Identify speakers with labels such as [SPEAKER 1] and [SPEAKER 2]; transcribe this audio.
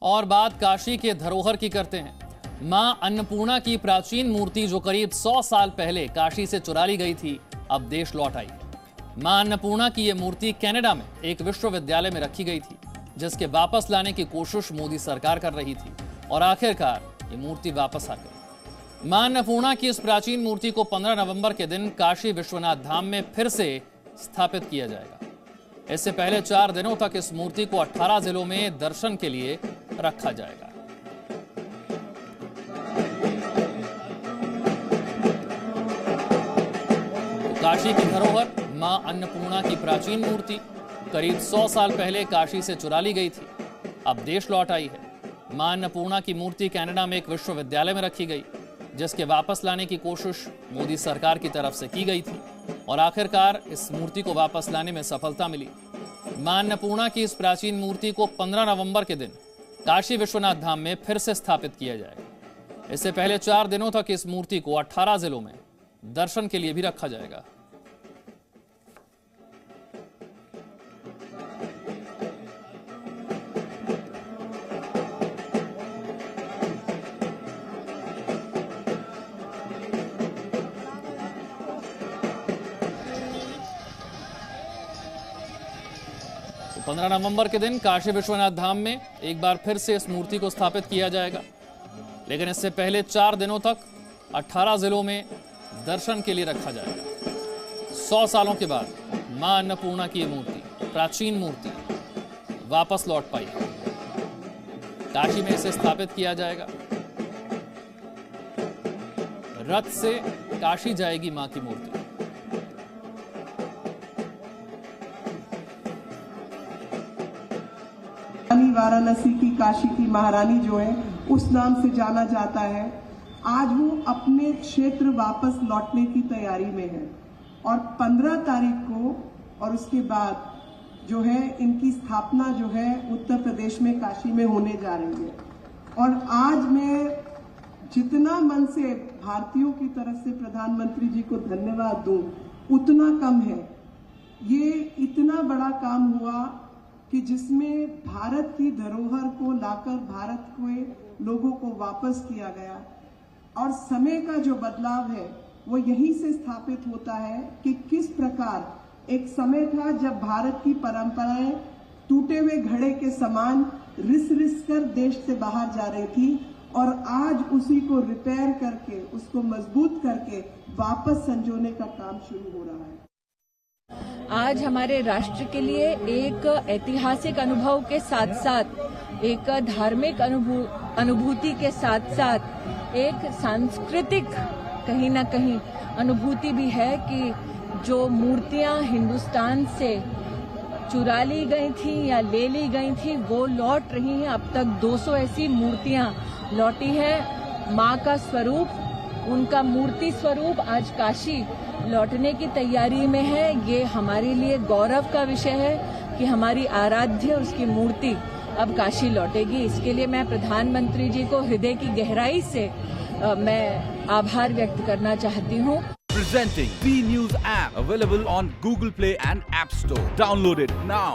[SPEAKER 1] और बात काशी के धरोहर की करते हैं। मां अन्नपूर्णा की प्राचीन मूर्ति जो करीब 100 साल पहले काशी से चुरा ली गई थी, अब देश लौट आई। मां अन्नपूर्णा की यह मूर्ति कनाडा में एक विश्वविद्यालय में रखी गई थी, जिसके वापस लाने की कोशिश मोदी सरकार कर रही थी और आखिरकार ये मूर्ति वापस आ गई। मां अन्नपूर्णा की इस प्राचीन मूर्ति को 15 नवंबर के दिन काशी विश्वनाथ धाम में फिर से स्थापित किया जाएगा। इससे पहले 4 दिनों तक इस मूर्ति को 18 जिलों में दर्शन के लिए रखा जाएगा। तो काशी की धरोहर मां अन्नपूर्णा की प्राचीन मूर्ति करीब 100 साल पहले काशी से चुरा ली गई थी, अब देश लौट आई है। मां अन्नपूर्णा की मूर्ति कनाडा में एक विश्वविद्यालय में रखी गई, जिसके वापस लाने की कोशिश मोदी सरकार की तरफ से की गई थी और आखिरकार इस मूर्ति को वापस लाने में सफलता मिली। मां अन्नपूर्णा की इस प्राचीन मूर्ति को 15 नवंबर के दिन काशी विश्वनाथ धाम में फिर से स्थापित किया जाएगा। इससे पहले 4 दिनों तक इस मूर्ति को 18 जिलों में दर्शन के लिए भी रखा जाएगा। तो 15 नवंबर के दिन काशी विश्वनाथ धाम में एक बार फिर से इस मूर्ति को स्थापित किया जाएगा, लेकिन इससे पहले 4 दिनों तक 18 जिलों में दर्शन के लिए रखा जाएगा। 100 सालों के बाद मां अन्नपूर्णा की ये मूर्ति, प्राचीन मूर्ति, वापस लौट पाई। काशी में इसे स्थापित किया जाएगा। रथ से काशी जाएगी मां की मूर्ति।
[SPEAKER 2] वाराणसी की काशी की महारानी जो है उस नाम से जाना जाता है। आज वो अपने क्षेत्र वापस लौटने की तैयारी में है और 15 तारीख को और उसके बाद जो है इनकी स्थापना जो है उत्तर प्रदेश में काशी में होने जा रही है। और आज मैं जितना मन से भारतीयों की तरफ से प्रधानमंत्री जी को धन्यवाद दूं उतना कम है। ये इतना बड़ा काम हुआ कि जिसमें भारत की धरोहर को लाकर भारत के लोगों को वापस किया गया और समय का जो बदलाव है वो यहीं से स्थापित होता है कि किस प्रकार एक समय था जब भारत की परंपराएं टूटे हुए घड़े के समान रिस कर देश से बाहर जा रही थी और आज उसी को रिपेयर करके उसको मजबूत करके वापस संजोने का काम शुरू हो रहा है।
[SPEAKER 3] आज हमारे राष्ट्र के लिए एक ऐतिहासिक अनुभव के साथ साथ एक धार्मिक अनुभूति के साथ साथ एक सांस्कृतिक कहीं ना कहीं अनुभूति भी है कि जो मूर्तियां हिंदुस्तान से चुरा ली गई थी या ले ली गई थी वो लौट रही हैं। अब तक 200 ऐसी मूर्तियां लौटी है। मां का स्वरूप, उनका मूर्ति स्वरूप आज काशी लौटने की तैयारी में है। ये हमारे लिए गौरव का विषय है कि हमारी आराध्य उसकी मूर्ति अब काशी लौटेगी। इसके लिए मैं प्रधानमंत्री जी को हृदय की गहराई से मैं आभार व्यक्त करना चाहती हूँ।
[SPEAKER 4] Presenting B News app available on Google Play and App Store. Download it now.